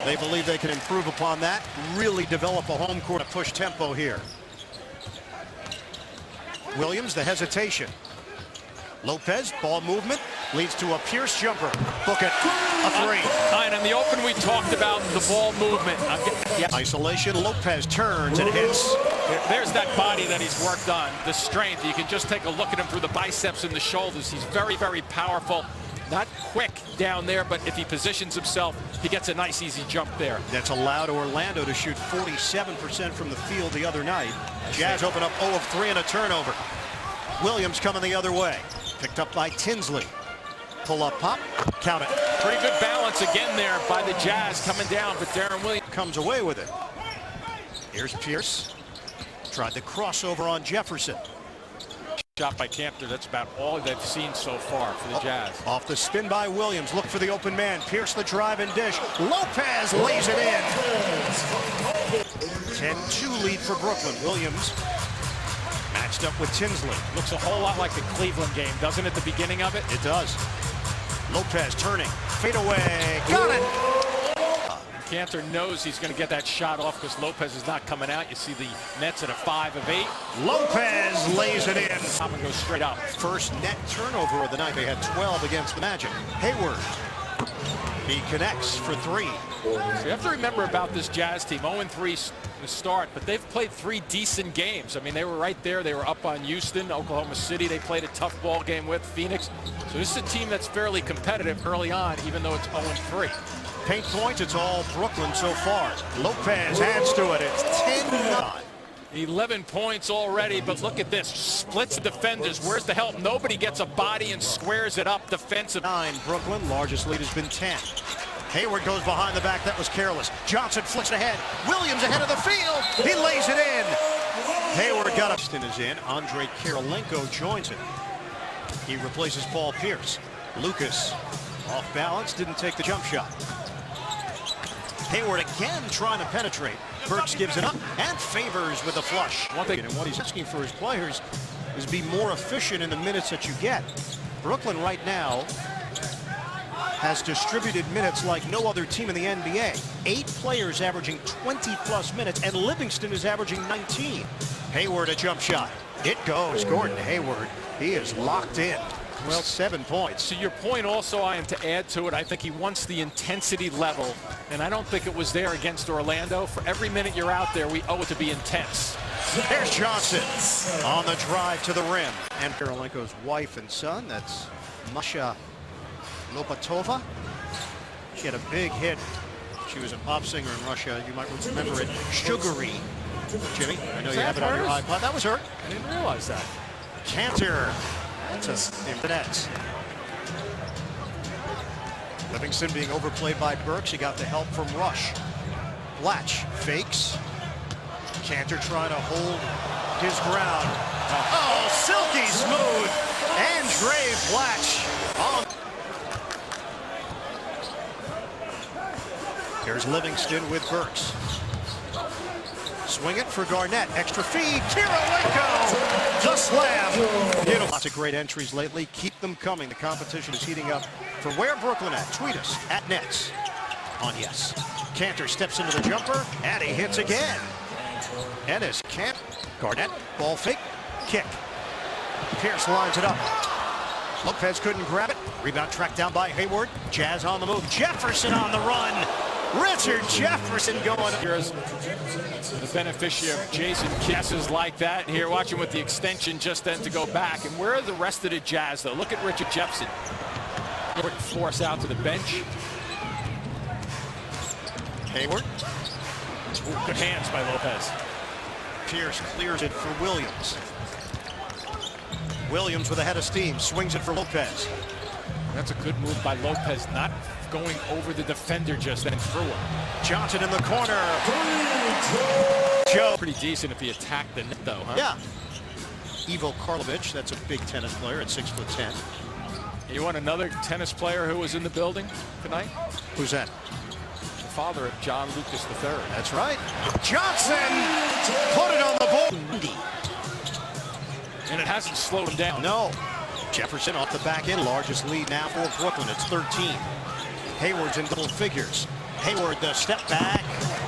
They believe they can improve upon that, really develop a home court to push tempo here. Williams, the hesitation. Lopez, ball movement, leads to a Pierce jumper. Book it, a three. And in the open, we talked about the ball movement. Isolation, Lopez turns and hits. There's that body that he's worked on, the strength. You can just take a look at him through the biceps and the shoulders. He's very, very powerful. Not quick down there, but if he positions himself, he gets a nice, easy jump there. That's allowed Orlando to shoot 47% from the field the other night. Jazz open up 0 of 3 and a turnover. Williams coming the other way. Picked up by Tinsley. Pull up pop, count it. Pretty good balance again there by the Jazz coming down, but Darren Williams comes away with it. Here's Pierce. Tried the crossover on Jefferson. Shot by Cantor. That's about all they've seen so far for the Jazz. Off the spin by Williams. Look for the open man. Pierce the drive and dish. Lopez lays it in. 10-2 lead for Brooklyn. Williams matched up with Tinsley. Looks a whole lot like the Cleveland game, doesn't it, at the beginning of it? It does. Lopez turning. Fade away. Got it. Cantor knows he's going to get that shot off because Lopez is not coming out. You see the Nets at a 5 of 8. Lopez lays it in. Top and goes straight up. First net turnover of the night. They had 12 against the Magic. Hayward. He connects for 3. So you have to remember about this Jazz team. 0-3 to start, but they've played 3 decent games. I mean, they were right there. They were up on Houston, Oklahoma City. They played a tough ball game with Phoenix. So this is a team that's fairly competitive early on, even though it's 0-3. Paint points, it's all Brooklyn so far. Lopez adds to it. It's 10-9. 11 points already, but look at this. Splits defenders. Where's the help? Nobody gets a body and squares it up defensive. 9 Brooklyn. Largest lead has been 10. Hayward goes behind the back. That was careless. Johnson flicks ahead. Williams ahead of the field. He lays it in. Hayward got up. Is in. Andre Kirilenko joins him. He replaces Paul Pierce. Lucas off balance. Didn't take the jump shot. Hayward again trying to penetrate. Burks gives it up and Favors with a flush. And what he's asking for his players is be more efficient in the minutes that you get. Brooklyn right now has distributed minutes like no other team in the NBA. 8 players averaging 20-plus minutes, and Livingston is averaging 19. Hayward a jump shot. It goes. Gordon Hayward, he is locked in. Well, 7 points. To your point also, Ian, to add to it, I think he wants the intensity level, and I don't think it was there against Orlando. For every minute you're out there, we owe it to be intense. There's Johnson on the drive to the rim. And Kirilenko's wife and son, that's Masha Lopatova. She had a big hit. She was a pop singer in Russia. You might remember it. Sugary. Jimmy, I know you have it on your iPod. That was her. I didn't realize that. Cantor to the Nets. Livingston being overplayed by Burks. He got the help from Rush. Blatch fakes. Cantor trying to hold his ground. Oh, silky smooth. Andre Blatch. Here's Livingston with Burks. Swing it for Garnett. Extra feed. Kirilenko. The slam. Beautiful. Lots of great entries lately. Keep them coming. The competition is heating up. For where Brooklyn at? Tweet us at Nets on Yes. Cantor steps into the jumper and he hits again. Ennis can't. Garnett. Ball fake. Kick. Pierce lines it up. Lopez couldn't grab it. Rebound tracked down by Hayward. Jazz on the move. Jefferson on the run. Richard Jefferson going. Here's the beneficiary of Jason guesses like that. And here, watching with the extension just then to go back. And where are the rest of the Jazz, though? Look at Richard Jefferson. Quick force out to the bench. Hayward. Ooh, good hands by Lopez. Pierce clears it for Williams. Williams with a head of steam. Swings it for Lopez. That's a good move by Lopez, not going over the defender just then through him. Johnson in the corner. Joe. Pretty decent if he attacked the net, though, huh? Yeah. Ivo Karlovic, that's a big tennis player at 6'10". You want another tennis player who was in the building tonight? Who's that? The father of John Lucas III. That's right. Johnson put it on the board. And it hasn't slowed him down. No. Jefferson off the back end. Largest lead now for Brooklyn. It's 13. Hayward's in double figures. Hayward, the step back,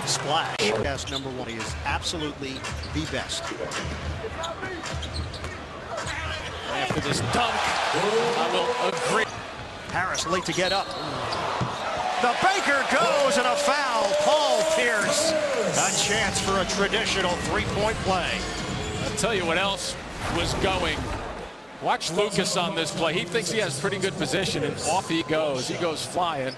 splash. Yes, number one. He is absolutely the best. After this dunk, I will agree. Harris late to get up. The Baker goes and a foul. Paul Pierce. A chance for a traditional three-point play. I'll tell you what else was going. Watch Lucas on this play. He thinks he has pretty good position, and off he goes. He goes flying.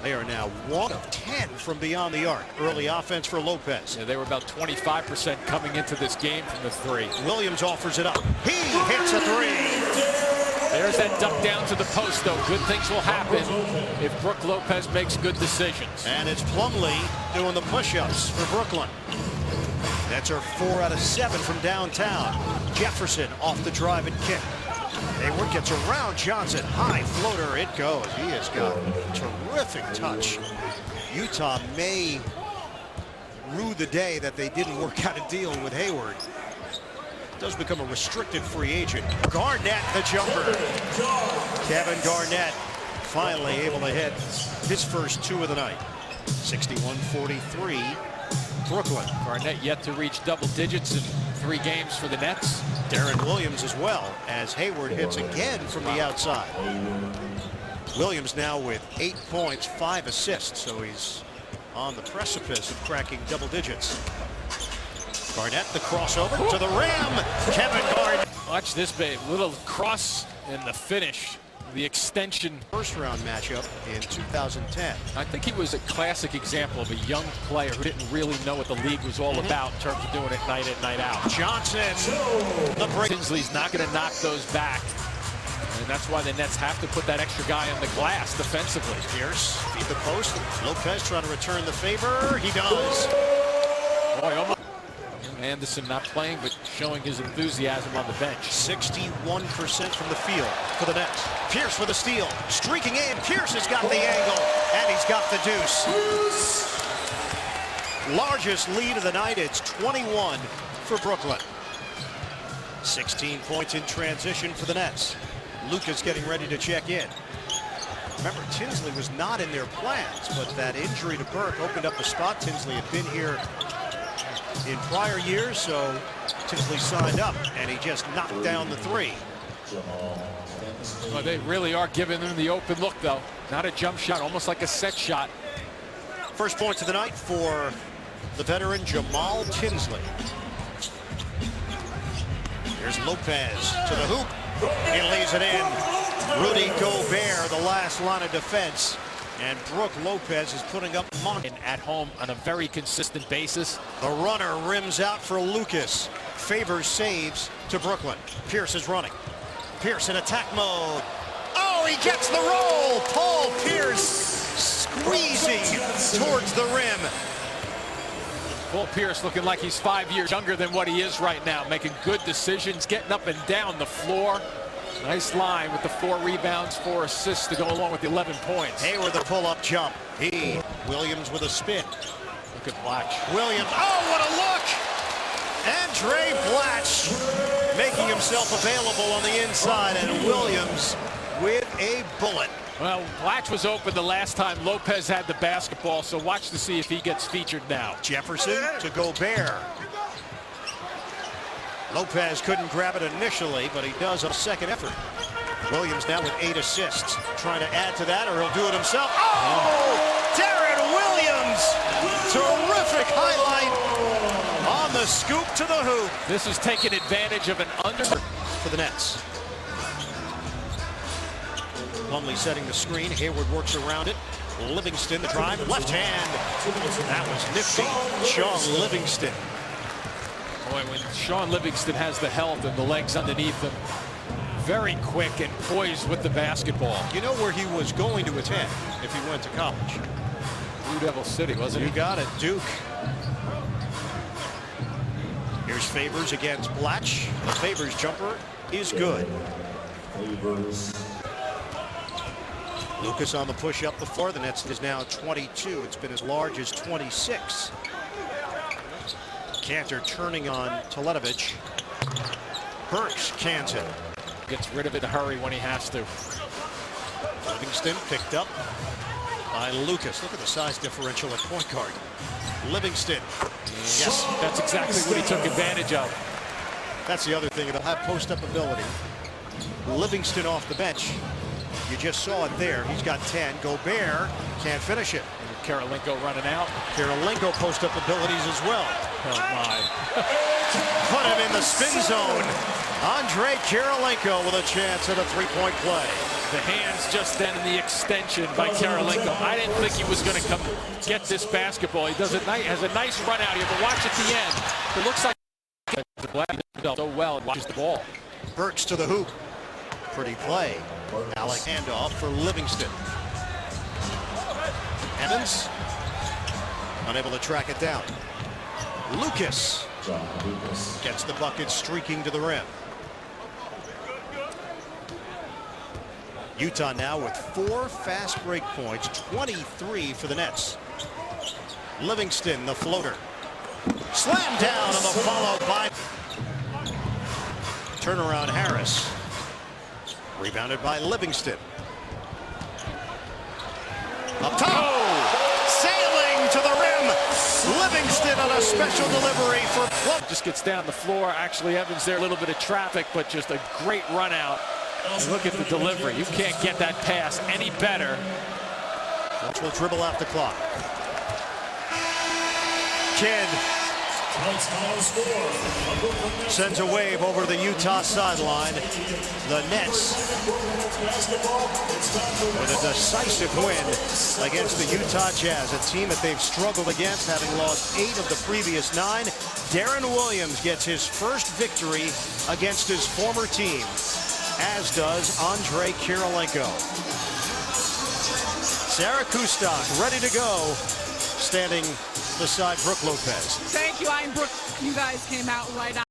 They are now 1 of 10 from beyond the arc. Early offense for Lopez. Yeah, they were about 25% coming into this game from the three. Williams offers it up. He hits a three. There's that duck down to the post, though. Good things will happen if Brook Lopez makes good decisions. And it's Plumlee doing the push-ups for Brooklyn. That's her 4 out of 7 from downtown. Jefferson off the drive and kick. Hayward gets around Johnson. High floater. It goes. He has got terrific touch. Utah may rue the day that they didn't work out a deal with Hayward. Does become a restricted free agent. Garnett, the jumper. Kevin Garnett finally able to hit his first 2 of the night. 61-43. Brooklyn. Garnett yet to reach double digits in 3 games for the Nets. Darren Williams as well, as Hayward hits again from the outside. Williams now with 8 points, 5 assists, so he's on the precipice of cracking double digits. Garnett, the crossover to the rim. Kevin Garnett. Watch this, babe. Little cross in the finish. The extension. First round matchup in 2010. I think he was a classic example of a young player who didn't really know what the league was all about in terms of doing it night in, night out. Johnson. The break. Tinsley's not going to knock those back. And that's why the Nets have to put that extra guy on the glass defensively. Pierce feed the post. Lopez trying to return the favor. He does. Boy, almost. Anderson not playing, but showing his enthusiasm on the bench. 61% from the field for the Nets. Pierce with a steal. Streaking in. Pierce has got the angle, and he's got the deuce. Largest lead of the night. It's 21 for Brooklyn. 16 points in transition for the Nets. Lucas getting ready to check in. Remember, Tinsley was not in their plans, but that injury to Burke opened up the spot. Tinsley had been here in prior years, so Tinsley signed up, and he just knocked down the 3. Well, they really are giving them the open look, though. Not a jump shot, almost like a set shot. First points of the night for the veteran Jamal Tinsley. Here's Lopez to the hoop. He lays it in. Rudy Gobert, the last line of defense. And Brook Lopez is putting up money at home on a very consistent basis. The runner rims out for Lucas. Favors saves to Brooklyn. Pierce is running. Pierce in attack mode. Oh, he gets the roll. Paul Pierce squeezing towards the rim. Paul Pierce looking like he's 5 years younger than what he is right now. Making good decisions, getting up and down the floor. Nice line with the 4 rebounds, 4 assists to go along with the 11 points. Hayward the pull-up jump. Williams with a spin. Look at Blatch. Williams. Oh, what a look! Andre Blatch making himself available on the inside, and Williams with a bullet. Well, Blatch was open the last time Lopez had the basketball, so watch to see if he gets featured now. Jefferson to Gobert. Lopez couldn't grab it initially, but he does a second effort. Williams now with 8 assists. Trying to add to that, or he'll do it himself. Oh! Darren Williams! Terrific highlight on the scoop to the hoop. This is taking advantage of an under for the Nets. Plumlee setting the screen. Hayward works around it. Livingston, the drive, left hand. That was nifty. Sean Livingston. Boy, when Sean Livingston has the health and the legs underneath him, very quick and poised with the basketball. You know where he was going to attend if he went to college? Blue Devil City, wasn't he? You got it, Duke. Here's Favors against Blatch. The Favors jumper is good. Lucas on the push up the floor. The Nets is now 22. It's been as large as 26. Cantor turning on Teletovic. Burks cans it. Gets rid of it in a hurry when he has to. Livingston picked up. by Lucas. Look at the size differential at point guard. Livingston. Yes. That's exactly what he took advantage of. That's the other thing. It'll have post-up ability. Livingston off the bench. You just saw it there. He's got 10. Gobert can't finish it. Karolinko running out. Karolinko post-up abilities as well. Oh, my. Put him in the spin zone. Andre Karolinko with a chance at a three-point play. The hands just then in the extension by Karolinko. I didn't think he was going to come get this basketball. He does has a nice run out here, but watch at the end. It looks like he does so well and watches the ball. Burks to the hoop. Pretty play. Alec handoff for Livingston. Evans unable to track it down. Lucas gets the bucket, streaking to the rim. Utah now with 4 fast break points, 23 for the Nets. Livingston, the floater. Slam down on the follow by turnaround Harris. Rebounded by Livingston. Up top. Sailing to the rim. Livingston on a special delivery for Plum. Just gets down the floor. Actually, Evans there, a little bit of traffic, but just a great run out. And look at the delivery. You can't get that pass any better. Which will dribble out the clock. Kidd sends a wave over the Utah sideline. The Nets with a decisive win against the Utah Jazz, a team that they've struggled against, having lost 8 of the previous 9. Darren Williams gets his first victory against his former team, as does Andre Karolinko. Sarah Kustok ready to go, standing beside Brooke Lopez. Thank you, I'm Brooke. You guys came out right on.